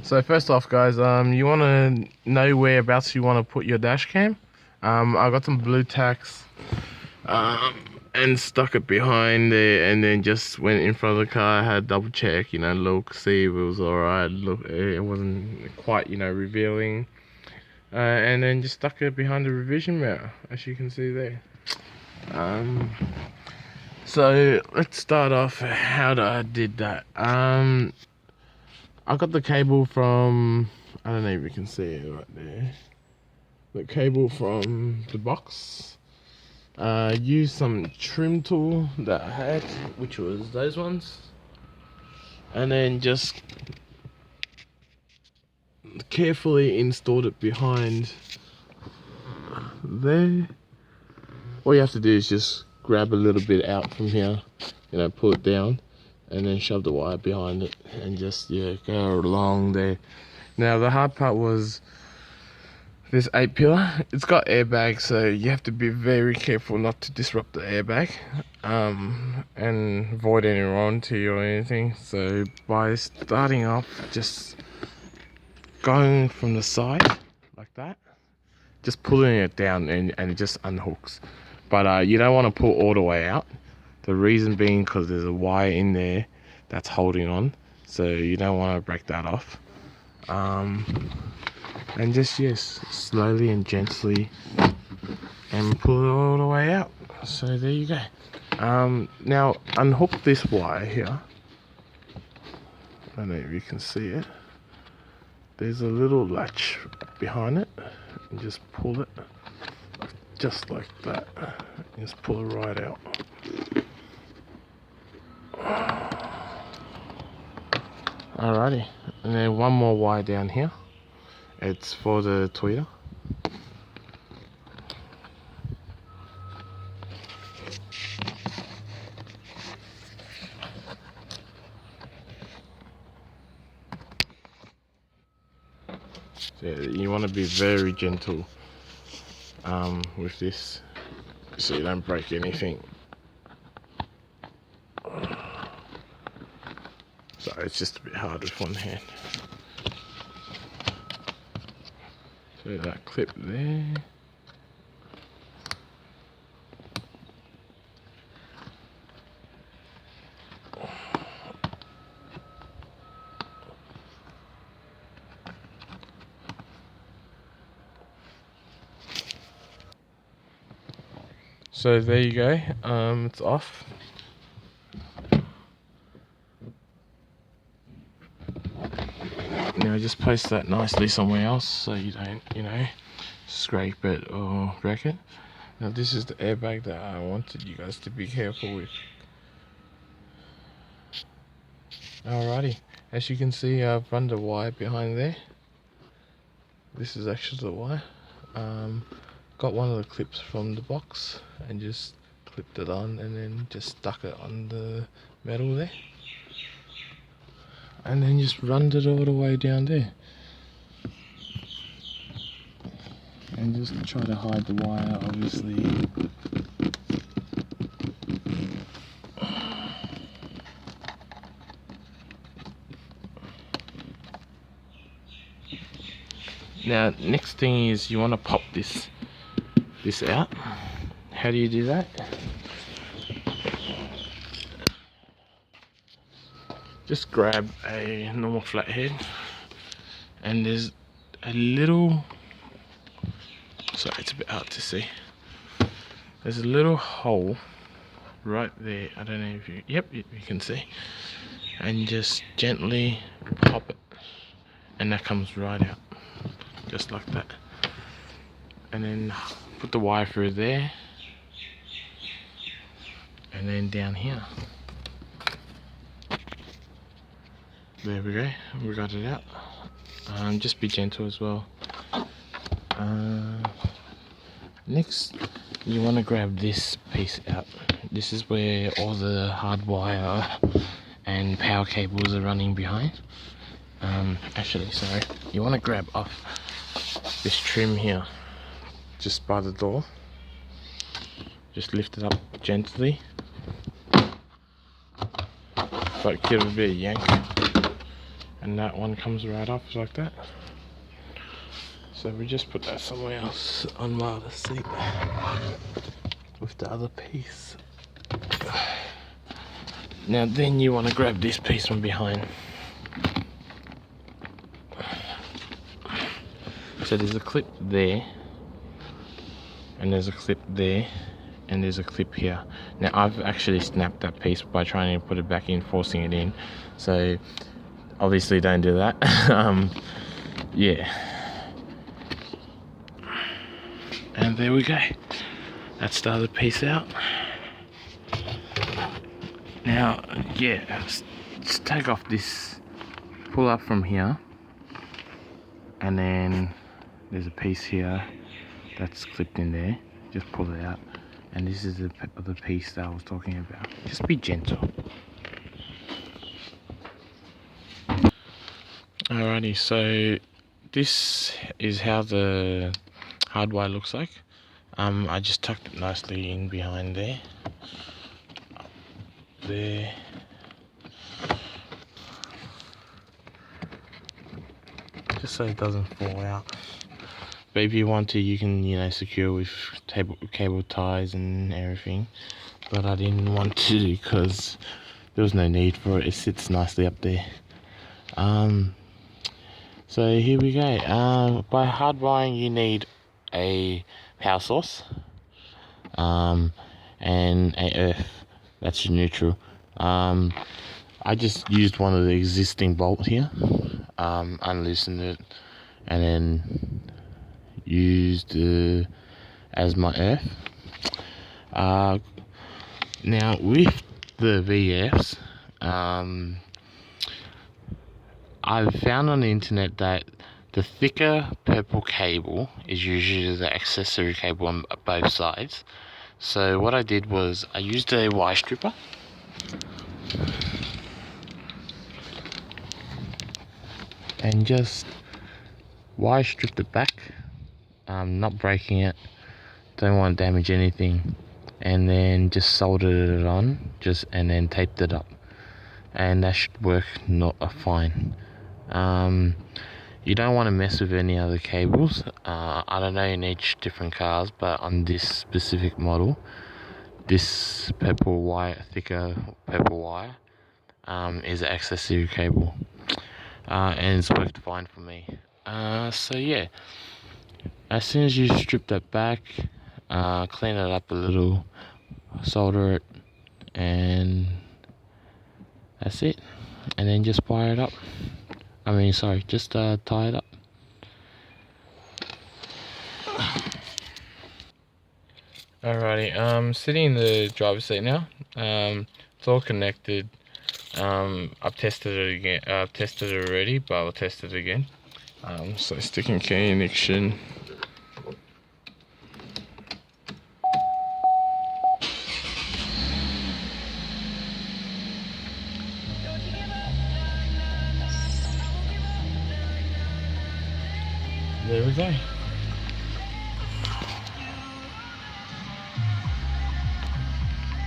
So first off, guys, you want to know whereabouts you want to put your dash cam. I got some blue tacks and stuck it behind there, and then just went in front of the car. I had double check, look, see if it was alright. Look, it wasn't quite, revealing. And then just stuck it behind the revision mirror, as you can see there. So let's start off how I did that. I got the cable from, I don't know if you can see it right there. The cable from the box. Used some trim tool that I had, which was those ones. And then just carefully installed it behind there. All you have to do is just grab a little bit out from here, pull it down, and then shove the wire behind it, and just go along there. Now the hard part was this 8-pillar. It's got airbags, so you have to be very careful not to disrupt the airbag and avoid any warranty or anything. So by starting off, just going from the side like that, just pulling it down, and it just unhooks. But you don't want to pull all the way out. The reason being because there's a wire in there that's holding on, so you don't want to break that off. And just slowly and gently, and pull it all the way out. So there you go. Now unhook this wire here. I don't know if you can see it. There's a little latch behind it, and just pull it just like that. Just pull it right out. Alrighty, and then one more wire down here. It's for the tweeter. So you want to be very gentle with this, so you don't break anything. So it's just a bit hard with one hand. So that clip there. So there you go, it's off. Now just place that nicely somewhere else so you don't, scrape it or wreck it. Now this is the airbag that I wanted you guys to be careful with. Alrighty, as you can see, I've run the wire behind there. This is actually the wire. Got one of the clips from the box and just clipped it on, and then just stuck it on the metal there, and then just run it all the way down there, and just try to hide the wire, obviously. Now next thing is you want to pop this out. How do you do that? Just grab a normal flathead, and there's a little, sorry, it's a bit hard to see. There's a little hole right there. I don't know if you, yep, you can see. And just gently pop it, and that comes right out, just like that. And then put the wire through there, and then down here. There we go, we got it out. Just be gentle as well. Next, you want to grab this piece out. This is where all the hard wire and power cables are running behind. Actually, sorry, you want to grab off this trim here, just by the door. Just lift it up gently, but give it a bit of yank, and that one comes right off like that. So we just put that somewhere else on my other seat with the other piece. Now then you want to grab this piece from behind. So there's a clip there, and there's a clip there, and there's a clip here. Now I've actually snapped that piece by trying to put it back in, forcing it in. So obviously don't do that. Yeah. And there we go. That's the other piece out. Now, yeah, let's take off this, pull up from here, and then there's a piece here that's clipped in there. Just pull it out, and this is the other piece that I was talking about. Just be gentle. Alrighty, so this is how the hardwire looks like. I just tucked it nicely in behind there. There. Just so it doesn't fall out. But if you want to, you can, you know, secure with cable ties and everything. But I didn't want to because there was no need for it. It sits nicely up there. So here we go. By hardwiring, you need a power source, and a earth. That's your neutral. I just used one of the existing bolt here, unloosened it, and then used as my earth. Now with the VFs, I've found on the internet that the thicker purple cable is usually the accessory cable on both sides. So what I did was I used a wire stripper. And just wire stripped it back, not breaking it, don't want to damage anything, and then just soldered it on, and then taped it up, and that should work fine. You don't want to mess with any other cables. I don't know in each different cars, but on this specific model, this purple wire, thicker purple wire, is an accessory cable, and it's worked fine for me. So yeah, as soon as you strip that back, clean it up a little, solder it, and that's it. And then just wire it up. Just tie it up. Alrighty, sitting in the driver's seat now. It's all connected. I've tested it again. I've tested it already, but I'll test it again. So sticking key in ignition. There we go.